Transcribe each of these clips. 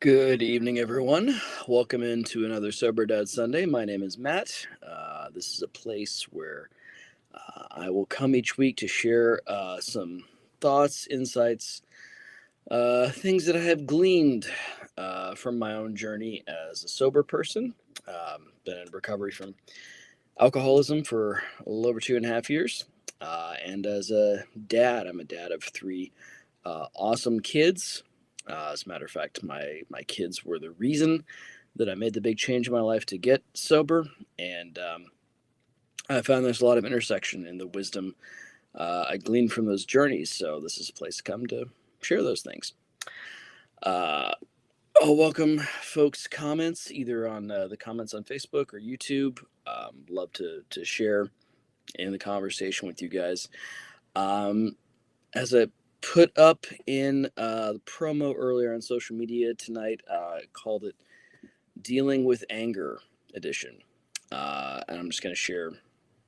Good evening, everyone. Welcome into another Sober Dad Sunday. My name is Matt. This is a place where I will come each week to share some thoughts, insights, things that I have gleaned from my own journey as a sober person. Been in recovery from alcoholism for a little over 2.5 years. And as a dad, I'm a dad of three awesome kids. As a matter of fact, my kids were the reason that I made the big change in my life to get sober, and I found there's a lot of intersection in the wisdom I gleaned from those journeys. So this is a place to come to share those things. Uh, I'll welcome folks' comments either on the comments on Facebook or YouTube. Love to share in the conversation with you guys. Um, as I put up in the promo earlier on social media tonight, I called it Dealing with Anger Edition. And I'm just going to share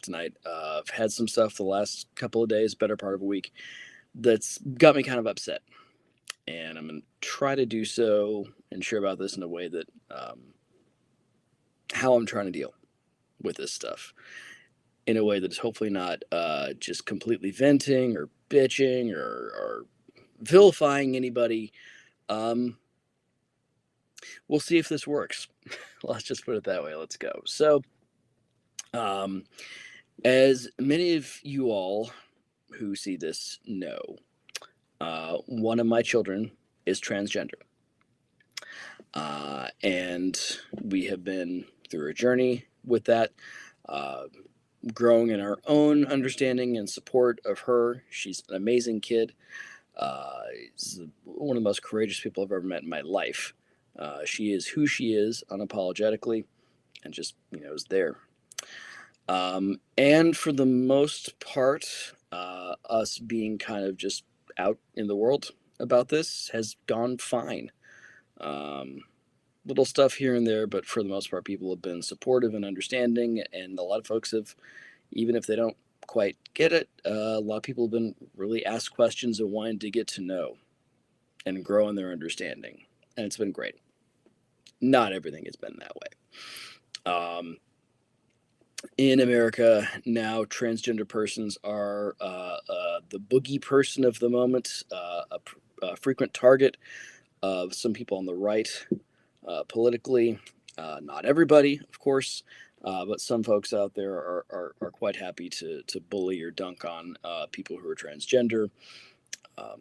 tonight. I've had some stuff the last couple of days, better part of a week, that's got me kind of upset. And I'm going to try to do so and share about this in a way that how I'm trying to deal with this stuff in a way that's hopefully not just completely venting or bitching or vilifying anybody. Um, we'll see if this works. Let's just put it that way. Let's go. So, um, as many of you all who see this know, one of my children is transgender. And we have been through a journey with that, uh, growing in our own understanding and support of her. She's an amazing kid. She's one of the most courageous people I've ever met in my life. She is who she is unapologetically and just, is there. And for the most part, us being kind of just out in the world about this has gone fine. Um, Little stuff here and there, but for the most part, people have been supportive and understanding, and a lot of folks have, even if they don't quite get it, a lot of people have been really asked questions and wanting to get to know and grow in their understanding, and it's been great. Not everything has been that way. In America now, transgender persons are the boogie person of the moment, a frequent target of some people on the right politically. Not everybody, of course, but some folks out there are quite happy to bully or dunk on people who are transgender. A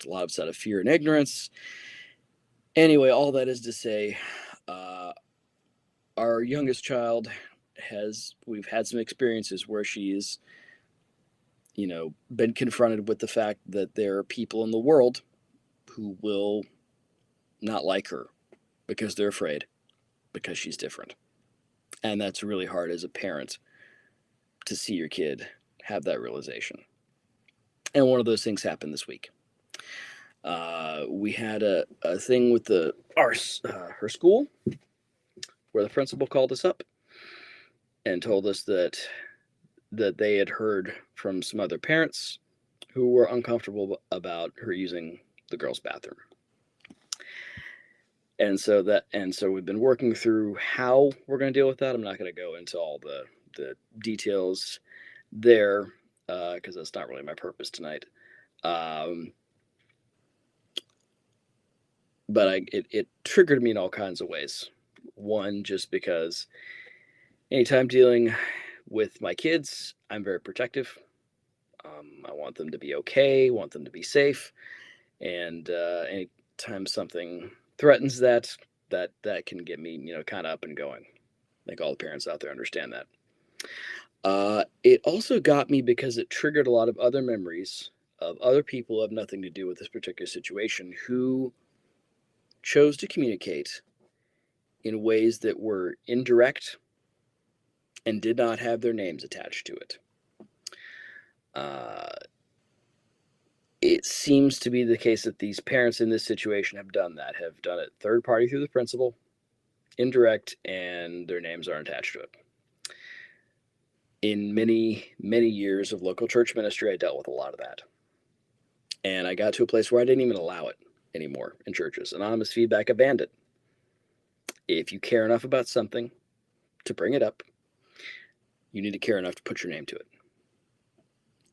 lot of it's out of fear and ignorance. Anyway, all that is to say, our youngest child we've had some experiences where she's been confronted with the fact that there are people in the world who will not like her because they're afraid, because she's different. And that's really hard as a parent to see your kid have that realization. And one of those things happened this week. We had a thing with her school where the principal called us up and told us that they had heard from some other parents who were uncomfortable about her using the girls' bathroom. And so we've been working through how we're going to deal with that. I'm not going to go into all the details there because that's not really my purpose tonight. But it triggered me in all kinds of ways. One, just because anytime dealing with my kids, I'm very protective. I want them to be okay, want them to be safe, and anytime something threatens that can get me, kind of up and going. I think all the parents out there understand that. It also got me because it triggered a lot of other memories of other people who have nothing to do with this particular situation who chose to communicate in ways that were indirect and did not have their names attached to it. It seems to be the case that these parents in this situation have done it third party through the principal, indirect, and their names aren't attached to it. In many, many years of local church ministry, I dealt with a lot of that. And I got to a place where I didn't even allow it. anymore in churches. Anonymous feedback abandoned. If you care enough about something to bring it up, you need to care enough to put your name to it.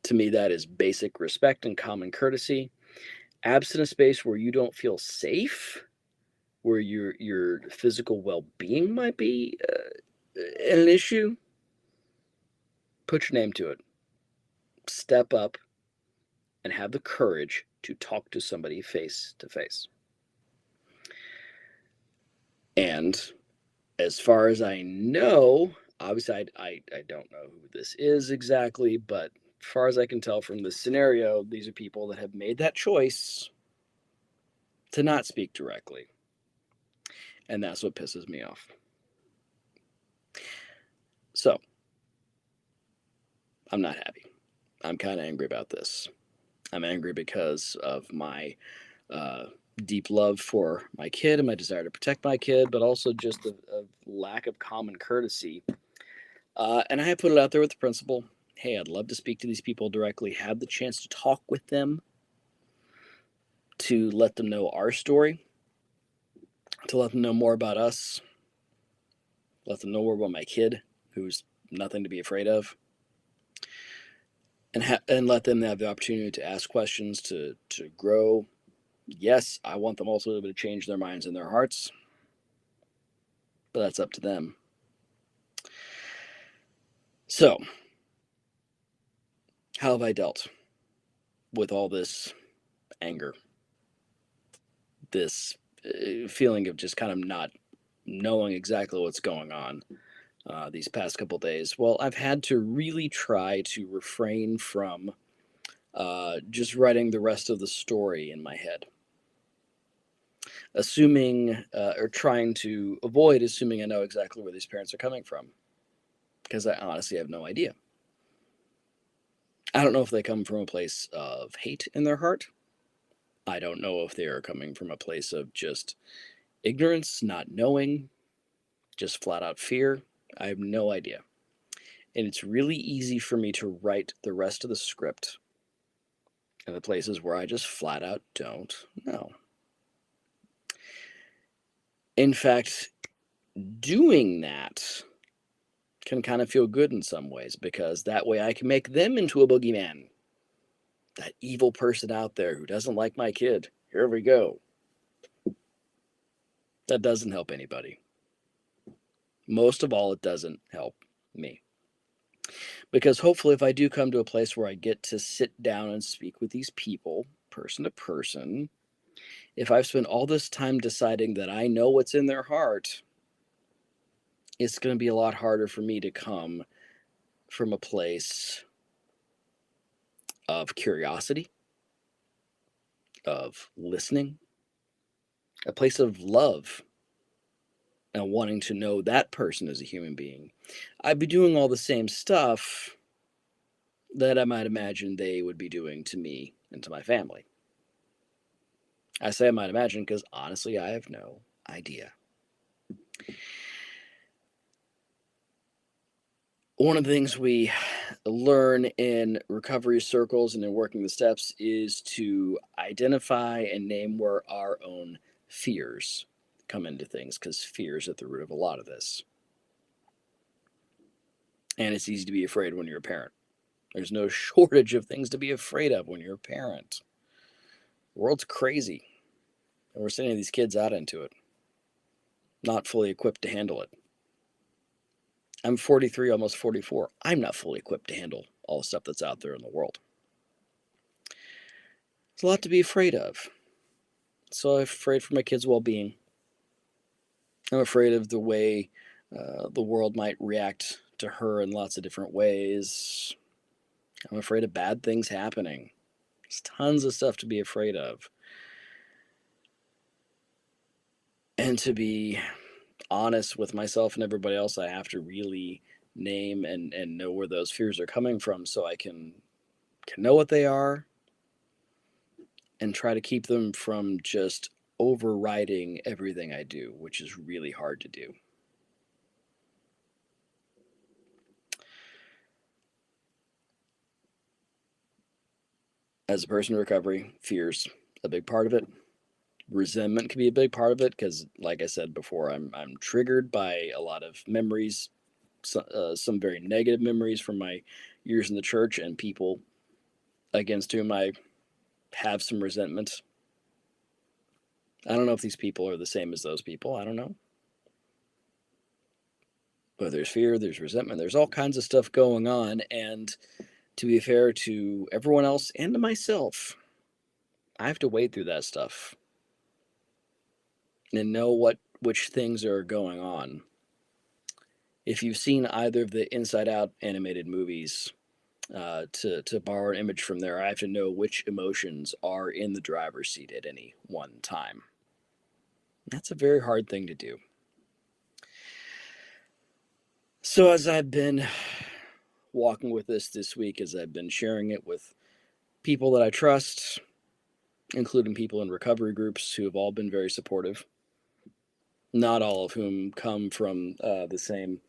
To me, that is basic respect and common courtesy. Absent a space where you don't feel safe, where your physical well-being might be an issue, put your name to it. Step up and have the courage to talk to somebody face to face. And as far as I know, obviously I don't know who this is exactly, but as far as I can tell from this scenario, these are people that have made that choice to not speak directly. And that's what pisses me off. So, I'm not happy. I'm kind of angry about this. I'm angry because of my uh, deep love for my kid and my desire to protect my kid, but also just a lack of common courtesy. And I put it out there with the principal. Hey, I'd love to speak to these people directly, have the chance to talk with them, to let them know our story, to let them know more about us, let them know more about my kid, who's nothing to be afraid of, and let them have the opportunity to ask questions, to grow. Yes, I want them also to change their minds and their hearts, but that's up to them. So, how have I dealt with all this anger, this feeling of just kind of not knowing exactly what's going on these past couple days? Well, I've had to really try to refrain from just writing the rest of the story in my head, assuming or trying to avoid assuming I know exactly where these parents are coming from, because I honestly have no idea. I don't know if they come from a place of hate in their heart. I don't know if they are coming from a place of just ignorance, not knowing, just flat out fear. I have no idea. And it's really easy for me to write the rest of the script in the places where I just flat out don't know. In fact, doing that can kind of feel good in some ways, because that way I can make them into a boogeyman. That evil person out there who doesn't like my kid. Here we go. That doesn't help anybody. Most of all, it doesn't help me. Because hopefully, if I do come to a place where I get to sit down and speak with these people, person to person, if I've spent all this time deciding that I know what's in their heart, it's going to be a lot harder for me to come from a place of curiosity, of listening, a place of love, and wanting to know that person as a human being. I'd be doing all the same stuff that I might imagine they would be doing to me and to my family. I say I might imagine because honestly, I have no idea. One of the things we learn in recovery circles and in working the steps is to identify and name where our own fears come into things, because fear is at the root of a lot of this. And it's easy to be afraid when you're a parent. There's no shortage of things to be afraid of when you're a parent. The world's crazy, and we're sending these kids out into it, not fully equipped to handle it. I'm 43, almost 44. I'm not fully equipped to handle all the stuff that's out there in the world. There's a lot to be afraid of. So I'm afraid for my kids' well-being. I'm afraid of the way the world might react to her in lots of different ways. I'm afraid of bad things happening. There's tons of stuff to be afraid of. And to be honest with myself and everybody else, I have to really name and know where those fears are coming from, so I can know what they are and try to keep them from just overriding everything I do, which is really hard to do. As a person in recovery, fear's a big part of it. Resentment can be a big part of it because, like I said before, I'm triggered by a lot of memories, some very negative memories from my years in the church and people against whom I have some resentment. I don't know if these people are the same as those people. I don't know. But there's fear, there's resentment, there's all kinds of stuff going on. And to be fair to everyone else and to myself, I have to wade through that stuff and know which things are going on. If you've seen either of the Inside Out animated movies, to borrow an image from there, I have to know which emotions are in the driver's seat at any one time. That's a very hard thing to do. So as I've been walking with this week, as I've been sharing it with people that I trust, including people in recovery groups who have all been very supportive, not all of whom come from the same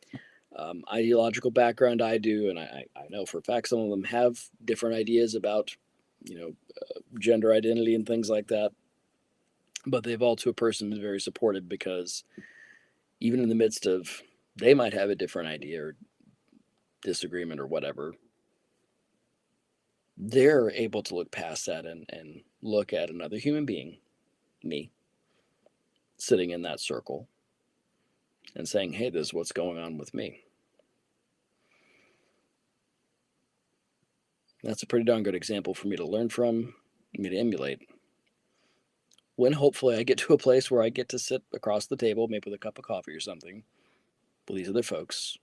ideological background I do, and I know for a fact some of them have different ideas about, gender identity and things like that. But they've all, to a person, been very supportive because even in the midst of they might have a different idea or disagreement or whatever, they're able to look past that and look at another human being, me, sitting in that circle and saying, hey, this is what's going on with me. That's a pretty darn good example for me to learn from, me to emulate. When hopefully I get to a place where I get to sit across the table, maybe with a cup of coffee or something, with these other folks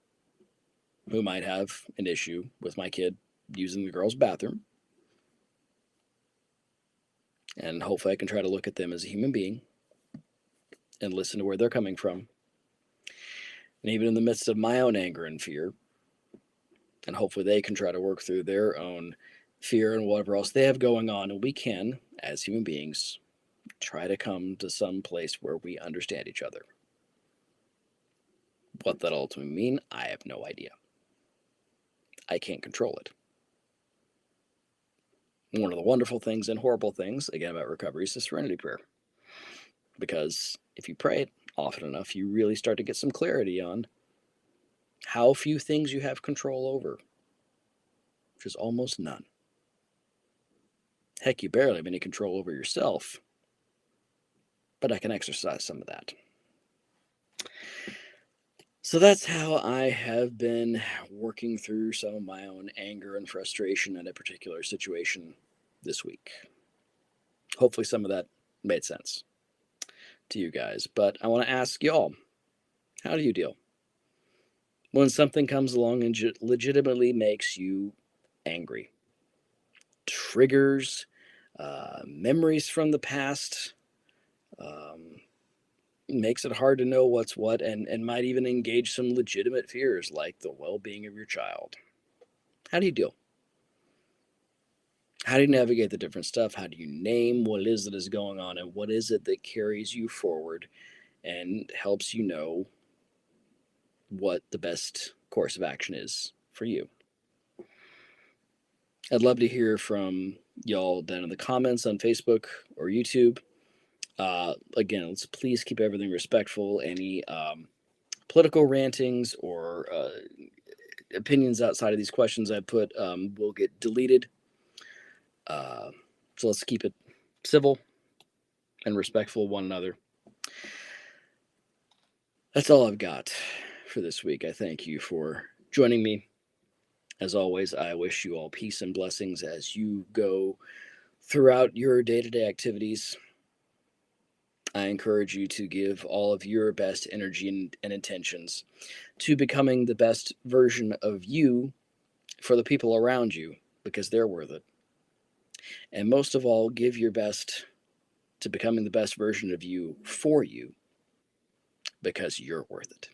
who might have an issue with my kid using the girls' bathroom. And hopefully I can try to look at them as a human being and listen to where they're coming from. And even in the midst of my own anger and fear, and hopefully they can try to work through their own fear and whatever else they have going on. And we can, as human beings, try to come to some place where we understand each other. What that ultimately means, I have no idea. I can't control it. One of the wonderful things and horrible things, again, about recovery is the serenity prayer. Because if you pray it often enough, you really start to get some clarity on how few things you have control over, which is almost none. Heck, you barely have any control over yourself, but I can exercise some of that. So that's how I have been working through some of my own anger and frustration in a particular situation this week. Hopefully, some of that made sense to you guys. But I want to ask y'all, how do you deal when something comes along and legitimately makes you angry? Triggers, memories from the past, makes it hard to know what's what, and might even engage some legitimate fears like the well-being of your child. How do you deal? How do you navigate the different stuff? How do you name what it is that is going on, and what is it that carries you forward and helps you know what the best course of action is for you? I'd love to hear from y'all down in the comments on Facebook or YouTube. Again, let's please keep everything respectful. Any political rantings or opinions outside of these questions I put will get deleted. So let's keep it civil and respectful of one another. That's all I've got for this week. I thank you for joining me. As always, I wish you all peace and blessings as you go throughout your day-to-day activities. I encourage you to give all of your best energy and intentions to becoming the best version of you for the people around you, because they're worth it. And most of all, give your best to becoming the best version of you for you, because you're worth it.